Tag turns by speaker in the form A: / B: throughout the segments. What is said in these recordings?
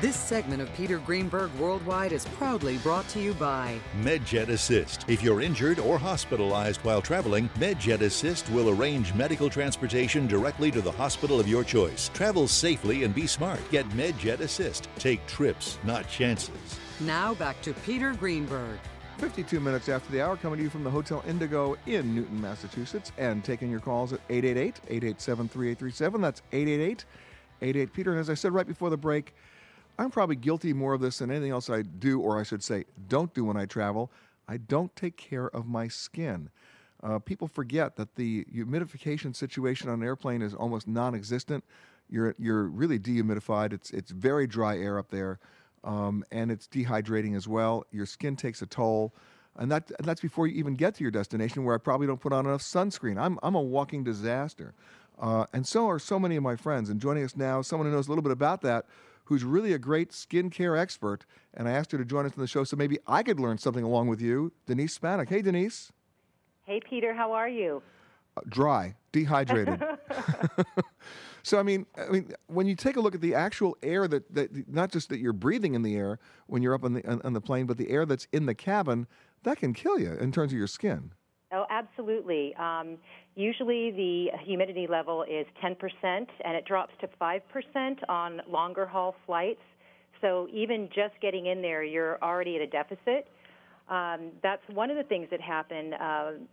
A: This segment of Peter Greenberg Worldwide is proudly brought to you by
B: MedJet Assist. If you're injured or hospitalized while traveling, MedJet Assist will arrange medical transportation directly to the hospital of your choice. Travel safely and be smart. Get MedJet Assist. Take trips, not chances.
A: Now back to Peter Greenberg.
C: 52 minutes after the hour, coming to you from the Hotel Indigo in Newton, Massachusetts, and taking your calls at 888-887-3837. That's 888-88-PETER. And as I said right before the break, I'm probably guilty more of this than anything else I do, or I should say don't do when I travel. I don't take care of my skin. People forget that the humidification situation on an airplane is almost non-existent. You're really dehumidified. It's very dry air up there, and it's dehydrating as well. Your skin takes a toll, and that's before you even get to your destination, where I probably don't put on enough sunscreen. I'm a walking disaster, and so are so many of my friends. And joining us now, someone who knows a little bit about that, who's really a great skincare expert, and I asked her to join us on the show so maybe I could learn something along with you, Denise Spanek. Hey, Denise.
D: Hey, Peter, how are you?
C: Dry, dehydrated. So, I mean, when you take a look at the actual air that not just that you're breathing in the air when you're up on the plane, but the air that's in the cabin, that can kill you in terms of your skin.
D: Oh, absolutely. Usually the humidity level is 10%, and it drops to 5% on longer haul flights. So even just getting in there, you're already at a deficit. That's one of the things that happen.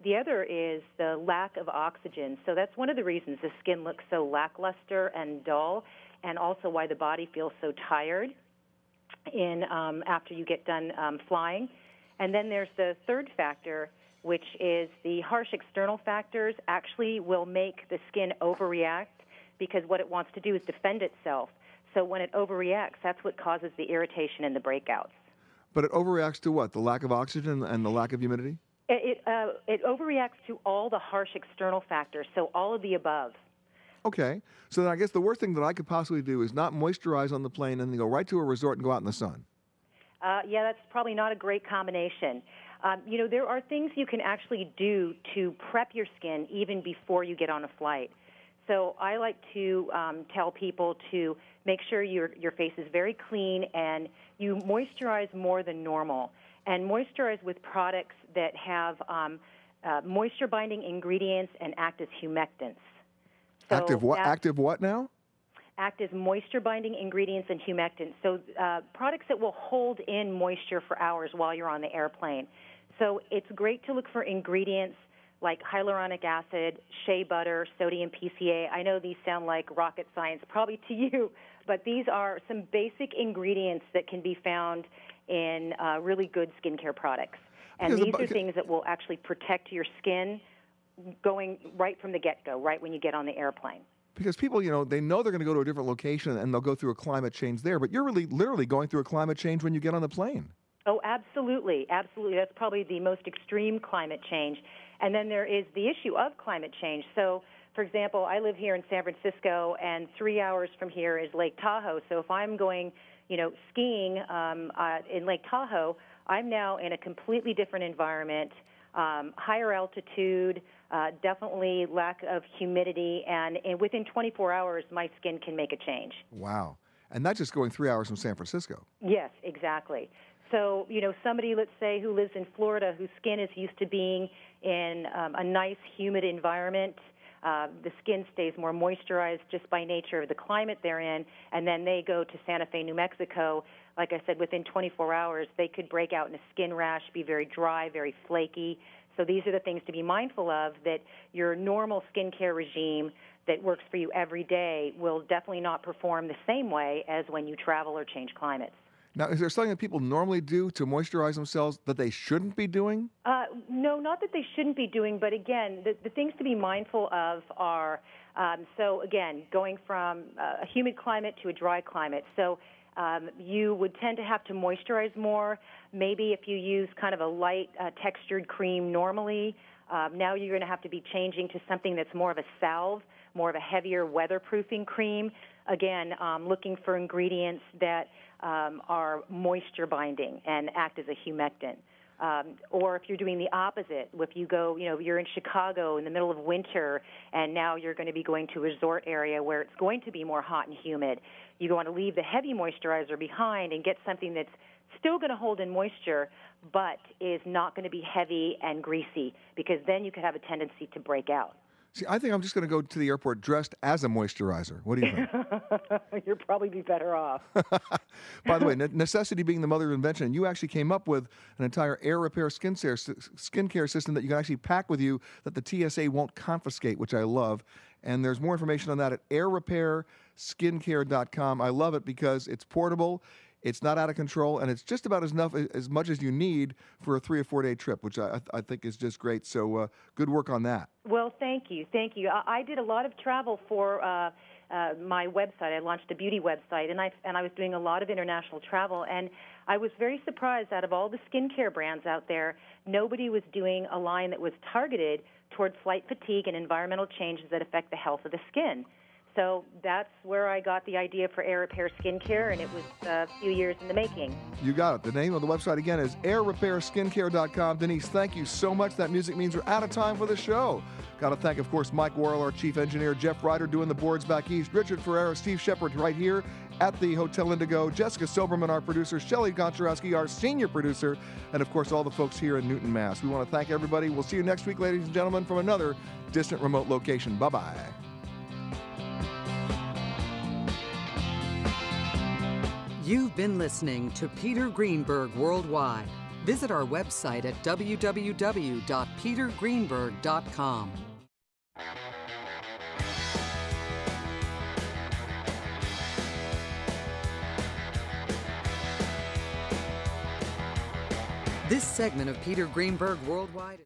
D: The other is the lack of oxygen. So that's one of the reasons the skin looks so lackluster and dull, and also why the body feels so tired after you get done flying. And then there's the third factor, which is the harsh external factors actually will make the skin overreact, because what it wants to do is defend itself. So when it overreacts, that's what causes the irritation and the breakouts.
C: But it overreacts to what? The lack of oxygen and the lack of humidity?
D: It overreacts to all the harsh external factors, so all of the above.
C: Okay. So then I guess the worst thing that I could possibly do is not moisturize on the plane and then go right to a resort and go out in the sun.
D: Yeah, that's probably not a great combination. There are things you can actually do to prep your skin even before you get on a flight. So I like to tell people to make sure your face is very clean and you moisturize more than normal. And moisturize with products that have moisture-binding ingredients and act as humectants. So
C: active what? Active what now?
D: Act as moisture-binding ingredients and humectants. So products that will hold in moisture for hours while you're on the airplane. So it's great to look for ingredients like hyaluronic acid, shea butter, sodium PCA. I know these sound like rocket science probably to you, but these are some basic ingredients that can be found in really good skincare products. And these are things that will actually protect your skin going right from the get-go, right when you get on the airplane.
C: Because people, they know they're going to go to a different location and they'll go through a climate change there, but you're really literally going through a climate change when you get on the plane.
D: Oh, absolutely. Absolutely. That's probably the most extreme climate change. And then there is the issue of climate change. So, for example, I live here in San Francisco, and 3 hours from here is Lake Tahoe. So if I'm going, skiing in Lake Tahoe, I'm now in a completely different environment, higher altitude, definitely lack of humidity, and within 24 hours, my skin can make a change.
C: Wow. And that's just going 3 hours from San Francisco.
D: Yes, exactly. So, somebody, let's say, who lives in Florida, whose skin is used to being in a nice, humid environment, the skin stays more moisturized just by nature of the climate they're in, and then they go to Santa Fe, New Mexico. Like I said, within 24 hours, they could break out in a skin rash, be very dry, very flaky. So these are the things to be mindful of, that your normal skincare regime that works for you every day will definitely not perform the same way as when you travel or change climates.
C: Now, is there something that people normally do to moisturize themselves that they shouldn't be doing?
D: No, not that they shouldn't be doing, but again, the things to be mindful of are, going from a humid climate to a dry climate. So you would tend to have to moisturize more. Maybe if you use kind of a light textured cream normally, now you're going to have to be changing to something that's more of a salve, more of a heavier weatherproofing cream. Again, looking for ingredients that are moisture binding and act as a humectant. Or if you're doing the opposite, if you go, you're in Chicago in the middle of winter, and now you're going to be going to a resort area where it's going to be more hot and humid. You want to leave the heavy moisturizer behind and get something that's still going to hold in moisture, but is not going to be heavy and greasy, because then you could have a tendency to break out.
C: See, I think I'm just going to go to the airport dressed as a moisturizer. What do you think?
D: You'll probably be better off.
C: By the way, necessity being the mother of invention, you actually came up with an entire air repair skincare system that you can actually pack with you that the TSA won't confiscate, which I love. And there's more information on that at airrepairskincare.com. I love it because it's portable, it's not out of control, and it's just about as much as you need for a 3 or 4 day trip, which I think is just great. So good work on that.
D: Well, thank you. I did a lot of travel for my website. I launched a beauty website, and I was doing a lot of international travel, and I was very surprised. Out of all the skincare brands out there, nobody was doing a line that was targeted towards flight fatigue and environmental changes that affect the health of the skin. So that's where I got the idea for Air Repair Skincare, and it was a few years in the making. You got it. The name of the website, again, is airrepairskincare.com. Denise, thank you so much. That music means we're out of time for the show. Got to thank, of course, Mike Worrell, our chief engineer, Jeff Ryder doing the boards back east, Richard Ferreira, Steve Shepard right here at the Hotel Indigo, Jessica Soberman, our producer, Shelley Goncharowski, our senior producer, and, of course, all the folks here in Newton, Mass. We want to thank everybody. We'll see you next week, ladies and gentlemen, from another distant remote location. Bye-bye.
A: You've been listening to Peter Greenberg Worldwide. Visit our website at www.petergreenberg.com. This segment of Peter Greenberg Worldwide